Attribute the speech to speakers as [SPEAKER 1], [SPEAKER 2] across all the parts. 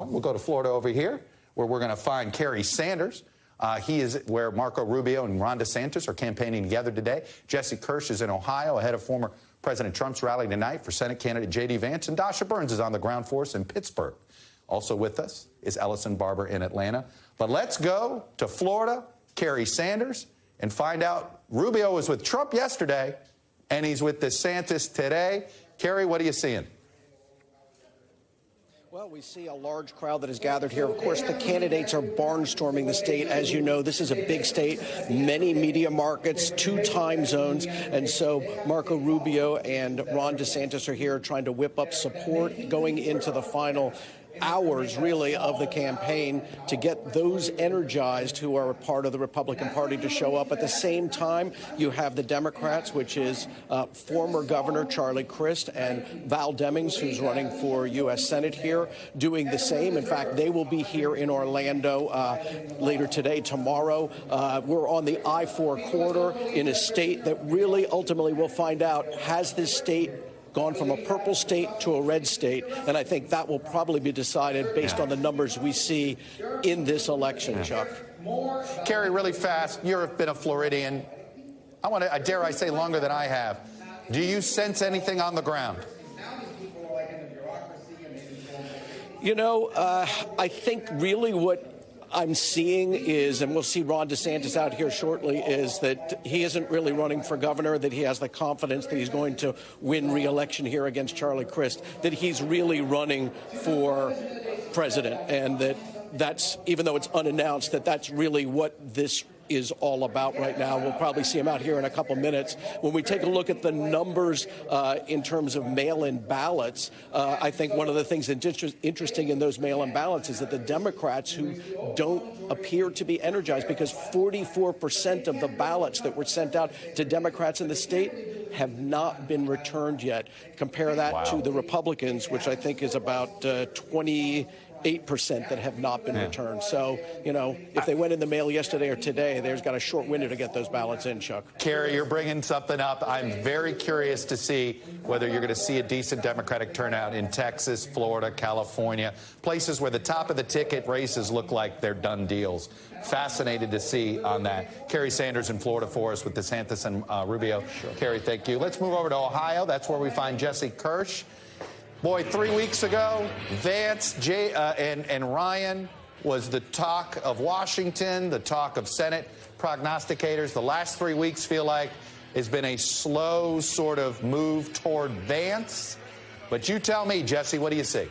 [SPEAKER 1] We'll go to Florida over here, where we're going to find Kerry Sanders. He is where Marco Rubio and Ron DeSantis are campaigning together today. Jesse Kirsch is in Ohio, ahead of former President Trump's rally tonight for Senate candidate J.D. Vance. And Dasha Burns is on the ground force in Pittsburgh. Also with us is Ellison Barber in Atlanta. But let's go to Florida, Kerry Sanders, and find out. Rubio was with Trump yesterday, and he's with DeSantis today. Kerry, what are you seeing?
[SPEAKER 2] Well, we see a large crowd that has gathered here. Of course, the candidates are barnstorming the state. As you know, this is a big state, many media markets, 2 time zones. And so Marco Rubio and Ron DeSantis are here trying to whip up support going into the final hours, really, of the campaign to get those energized who are a part of the Republican Party to show up. At the same time, you have the Democrats, which is former Governor Charlie Crist and Val Demings, who's running for U.S. Senate here, doing the same. In fact, they will be here in Orlando later today, tomorrow. We're on the I-4 corridor in a state that really ultimately we'll find out, has this state gone from a purple state to a red state, and I think that will probably be decided based on the numbers we see in this election, Chuck.
[SPEAKER 1] Kerry, really fast, you've been a Floridian, I dare I say longer than I have. Do you sense anything on the ground?
[SPEAKER 2] You know, I think really what I'm seeing is, and we'll see Ron DeSantis out here shortly, is that he isn't really running for governor, that he has the confidence that he's going to win re-election here against Charlie Crist, that he's really running for president, and that's, even though it's unannounced, that's really what this is all about right now. We'll probably see him out here in a couple minutes. When we take a look at the numbers in terms of mail-in ballots, I think one of the things that's interesting in those mail-in ballots is that the Democrats who don't appear to be energized, because 44% of the ballots that were sent out to Democrats in the state have not been returned yet. Compare that to the Republicans, which I think is about 28% that have not been returned. So, you know, if they went in the mail yesterday or today, there's got a short window to get those ballots in, Chuck.
[SPEAKER 1] Kerry, you're bringing something up. I'm very curious to see whether you're going to see a decent Democratic turnout in Texas, Florida, California, places where the top of the ticket races look like they're done deals. Fascinated to see on that. Kerry Sanders in Florida for us with DeSantis and Rubio. Sure. Kerry, thank you. Let's move over to Ohio. That's where we find Jesse Kirsch. Boy, 3 weeks ago, Vance, and Ryan was the talk of Washington, the talk of Senate prognosticators. The last 3 weeks feel like has been a slow sort of move toward Vance. But you tell me, Jesse, what do you see?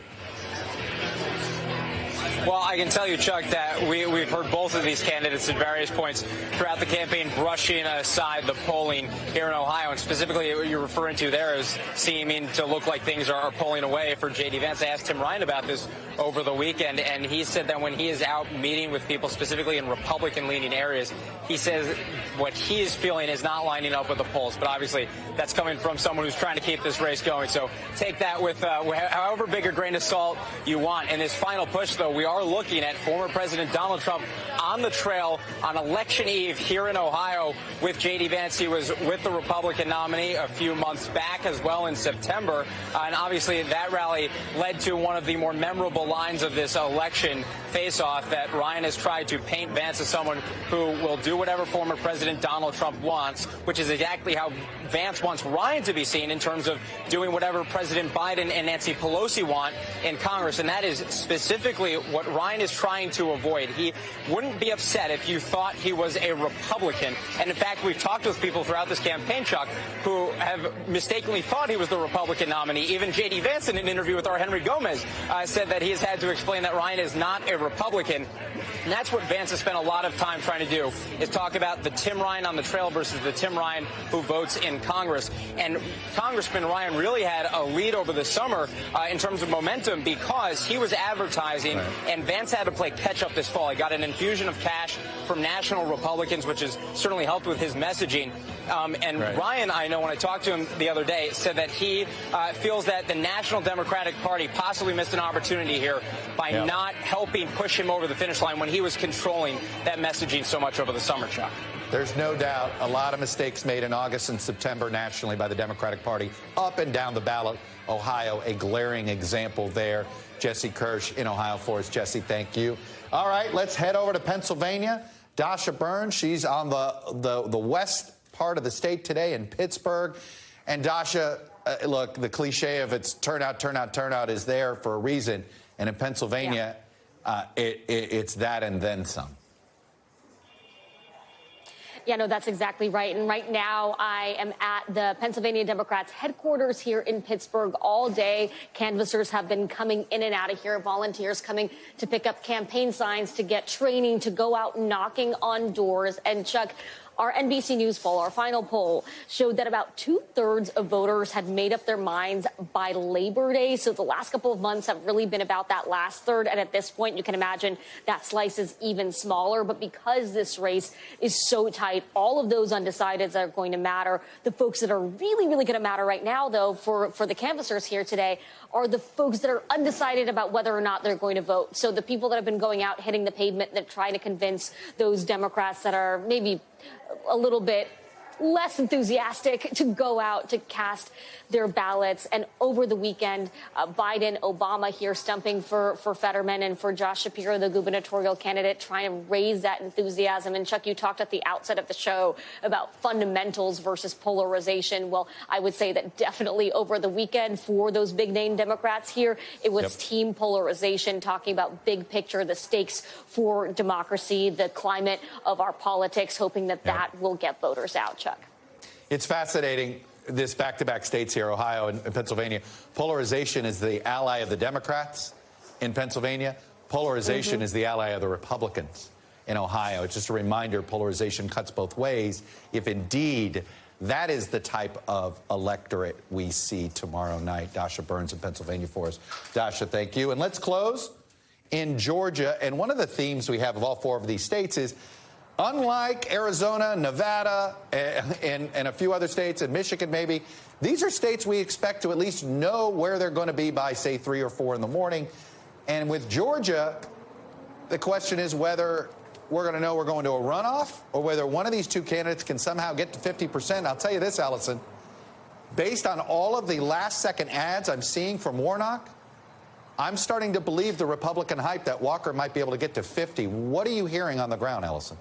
[SPEAKER 3] Well, I can tell you, Chuck, that we've heard both of these candidates at various points throughout the campaign brushing aside the polling here in Ohio. And specifically, what you're referring to there is seeming to look like things are pulling away for J.D. Vance. I asked Tim Ryan about this over the weekend, and he said that when he is out meeting with people, specifically in Republican-leaning areas, he says what he is feeling is not lining up with the polls. But obviously, that's coming from someone who's trying to keep this race going. So take that with however big a grain of salt you want. In this final push, though, we are looking at former President Donald Trump on the trail on election eve here in Ohio with J.D. Vance. He was with the Republican nominee a few months back as well in September. And obviously that rally led to one of the more memorable lines of this election face-off, that Ryan has tried to paint Vance as someone who will do whatever former President Donald Trump wants, which is exactly how Vance wants Ryan to be seen in terms of doing whatever President Biden and Nancy Pelosi want in Congress. And that is specifically what Ryan is trying to avoid. He wouldn't be upset if you thought he was a Republican. And in fact, we've talked with people throughout this campaign, Chuck, who have mistakenly thought he was the Republican nominee. Even J.D. Vance, in an interview with our Henry Gomez, said that he has had to explain that Ryan is not a Republican. And that's what Vance has spent a lot of time trying to do, is talk about the Tim Ryan on the trail versus the Tim Ryan who votes in Congress. And Congressman Ryan really had a lead over the summer in terms of momentum, because he was advertising, and Vance had to play catch-up this fall. He got an infusion of cash from national Republicans, which has certainly helped with his messaging. Ryan, I know when I talked to him the other day, said that he feels that the National Democratic Party possibly missed an opportunity here by not helping push him over the finish line when he was controlling that messaging so much over the summer, Chuck.
[SPEAKER 1] There's no doubt a lot of mistakes made in August and September nationally by the Democratic Party up and down the ballot. Ohio, a glaring example there. Jesse Kirsch in Ohio for us. Jesse, thank you. All right, let's head over to Pennsylvania. Dasha Burns, she's on the west part of the state today in Pittsburgh. And Dasha, look, the cliche of it's turnout is there for a reason. And in Pennsylvania, it's that and then some.
[SPEAKER 4] Yeah, no, that's exactly right. And right now I am at the Pennsylvania Democrats headquarters here in Pittsburgh all day. Canvassers have been coming in and out of here, volunteers coming to pick up campaign signs, to get training, to go out knocking on doors. And Chuck, our NBC News poll, our final poll, showed that about 2/3 of voters had made up their minds by Labor Day. So the last couple of months have really been about that last third. And at this point, you can imagine that slice is even smaller. But because this race is so tight, all of those undecideds are going to matter. The folks that are really, really going to matter right now, though, for the canvassers here today are the folks that are undecided about whether or not they're going to vote. So the people that have been going out, hitting the pavement, that trying to convince those Democrats that are maybe a little bit less enthusiastic to go out to cast their ballots. And over the weekend, Biden, Obama here stumping for Fetterman, and for Josh Shapiro, the gubernatorial candidate, trying to raise that enthusiasm. And Chuck, you talked at the outset of the show about fundamentals versus polarization. Well, I would say that definitely over the weekend for those big name Democrats here, it was team polarization, talking about big picture, the stakes for democracy, the climate of our politics, hoping that that will get voters out, Chuck.
[SPEAKER 1] It's fascinating, this back-to-back states here, Ohio and Pennsylvania. Polarization is the ally of the Democrats in Pennsylvania. Polarization is the ally of the Republicans in Ohio. It's just a reminder, polarization cuts both ways. If indeed that is the type of electorate we see tomorrow night. Dasha Burns in Pennsylvania for us. Dasha, thank you. And let's close in Georgia. And one of the themes we have of all four of these states is, unlike Arizona, Nevada, and a few other states, and Michigan maybe, these are states we expect to at least know where they're going to be by, say, 3 or 4 in the morning. And with Georgia, the question is whether we're going to know we're going to a runoff or whether one of these two candidates can somehow get to 50%. I'll tell you this, Ellison, based on all of the last-second ads I'm seeing from Warnock, I'm starting to believe the Republican hype that Walker might be able to get to 50. What are you hearing on the ground, Ellison?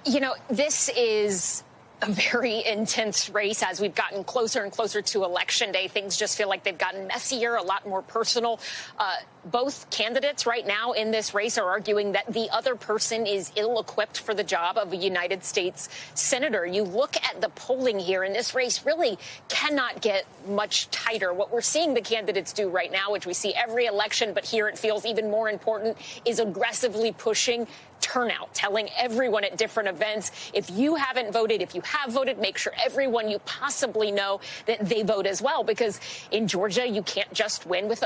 [SPEAKER 5] You know, this is a very intense race. As we've gotten closer and closer to Election Day, things just feel like they've gotten messier, a lot more personal. Both candidates right now in this race are arguing that the other person is ill-equipped for the job of a United States senator. You look at the polling here, and this race really cannot get much tighter. What we're seeing the candidates do right now, which we see every election, but here it feels even more important, is aggressively pushing turnout, telling everyone at different events, if you haven't voted, if you have voted, make sure everyone you possibly know that they vote as well. Because in Georgia, you can't just win with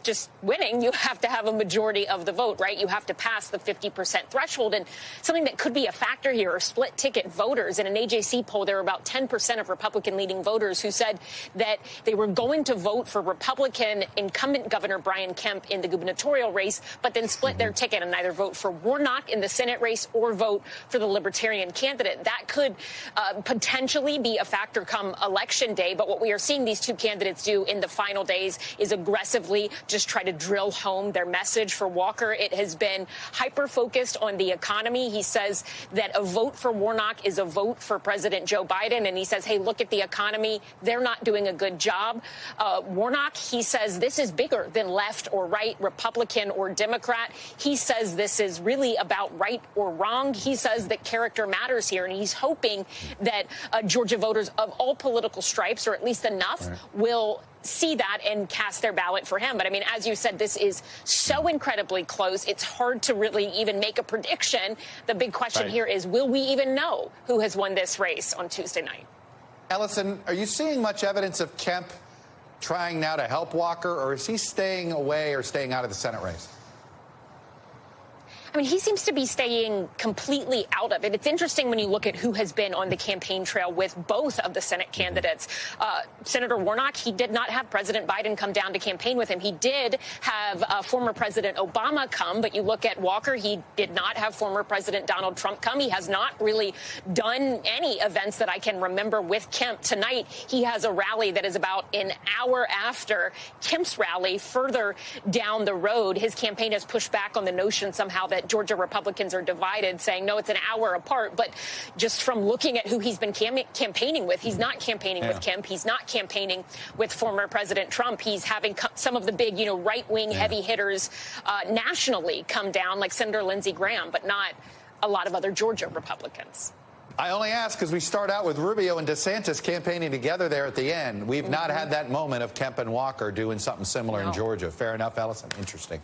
[SPEAKER 5] just winning. You have to have a majority of the vote, right? You have to pass the 50% threshold. And something that could be a factor here are split ticket voters. In an AJC poll, there were about 10% of Republican leading voters who said that they were going to vote for Republican incumbent Governor Brian Kemp in the gubernatorial race, but then split their ticket and either vote for Warnock in the Senate race or vote for the Libertarian candidate. That could potentially be a factor come Election Day. But what we are seeing these two candidates do in the final days is aggressively just try to drill home their message. For Walker, it has been hyper-focused on the economy. He says that a vote for Warnock is a vote for President Joe Biden. And he says, hey, look at the economy. They're not doing a good job. Warnock, he says this is bigger than left or right, Republican or Democrat. He says this is really about right or wrong. He says that character matters here. And he's hoping that Georgia voters of all political stripes, or at least enough, will see that and cast their ballot for him. But I mean, as you said, this is so incredibly close. It's hard to really even make a prediction. The big question here is, will we even know who has won this race on Tuesday night?
[SPEAKER 1] Ellison, are you seeing much evidence of Kemp trying now to help Walker, or is he staying away or staying out of the Senate race?
[SPEAKER 5] I mean, he seems to be staying completely out of it. It's interesting when you look at who has been on the campaign trail with both of the Senate candidates. Senator Warnock, he did not have President Biden come down to campaign with him. He did have former President Obama come, but you look at Walker, he did not have former President Donald Trump come. He has not really done any events that I can remember with Kemp. Tonight, he has a rally that is about an hour after Kemp's rally further down the road. His campaign has pushed back on the notion somehow that Georgia Republicans are divided, saying, no, it's an hour apart. But just from looking at who he's been campaigning with, he's not campaigning with Kemp. He's not campaigning with former President Trump. He's having some of the big, right-wing heavy hitters nationally come down, like Senator Lindsey Graham, but not a lot of other Georgia Republicans.
[SPEAKER 1] I only ask because we start out with Rubio and DeSantis campaigning together there at the end. We've not had that moment of Kemp and Walker doing something similar in Georgia. Fair enough, Ellison? Interesting.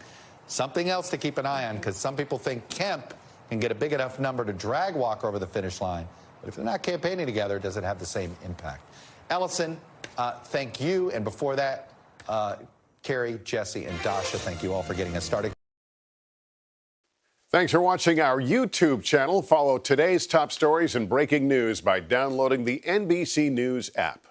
[SPEAKER 1] Something else to keep an eye on, because some people think Kemp can get a big enough number to drag Walker over the finish line. But if they're not campaigning together, does it have the same impact? Ellison, thank you. And before that, Kerry, Jesse, and Dasha, thank you all for getting us started.
[SPEAKER 6] Thanks for watching our YouTube channel. Follow today's top stories and breaking news by downloading the NBC News app.